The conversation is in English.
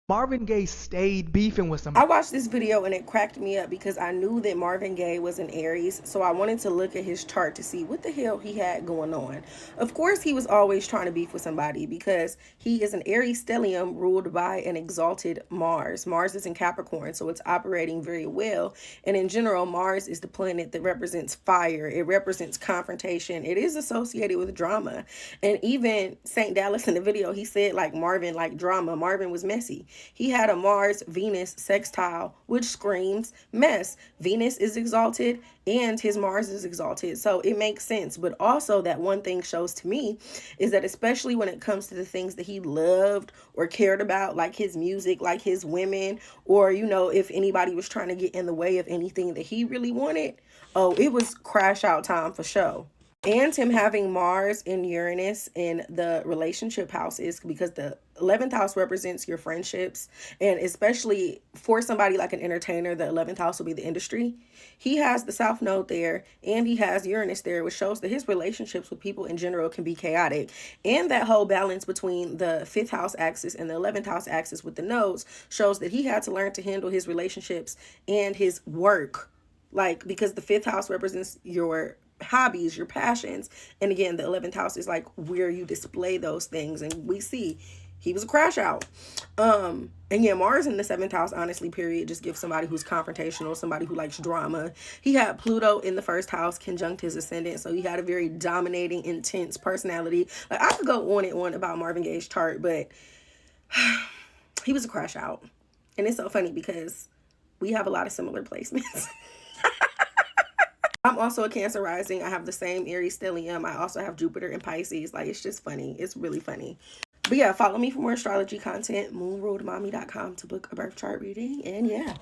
Marvin Gaye stayed beefing with I somebody. watched this video and it cracked me up because I knew that Marvin Gaye was an Aries, so I wanted to look at his chart to see what the hell he had going on. Of course, he was always trying to beef with somebody because he is an Aries stellium ruled by an exalted Mars. Mars is in Capricorn, so it's operating very well. And in general, Mars is the planet that represents fire, it represents confrontation, it is associated with drama. And even St. Dallas in the video, he said like Marvin like drama. Marvin was messy. He had a Mars Venus sextile, which screams mess. Venus is exalted and his Mars is exalted. So it makes sense. But also, that one thing shows to me is that, especially when it comes to the things that he loved or cared about, like his music, like his women, or, if anybody was trying to get in the way of anything that he really wanted, oh, it was crash out time for sure. And him having Mars and Uranus in the relationship houses, because the 11th house represents your friendships, and especially for somebody like an entertainer, the 11th house will be the industry. He has the South Node there and he has Uranus there, which shows that his relationships with people in general can be chaotic. And that whole balance between the 5th house axis and the 11th house axis with the nodes shows that he had to learn to handle his relationships and his work, like, because the 5th house represents your hobbies, your passions, and again the 11th house is like where you display those things. And we see he was a crash out. And yeah, Mars in the 7th house, honestly, period, just gives somebody who's confrontational, somebody who likes drama. He had Pluto in the 1st house conjunct his ascendant, so he had a very dominating, intense personality. Like, I could go on and on about Marvin Gaye's chart, but he was a crash out. And it's so funny because we have a lot of similar placements. I'm also a Cancer rising. I have the same Aries stellium. I also have Jupiter in Pisces. Like, it's just funny. It's really funny. But yeah, follow me for more astrology content. moonruledmommy.com to book a birth chart reading. And yeah.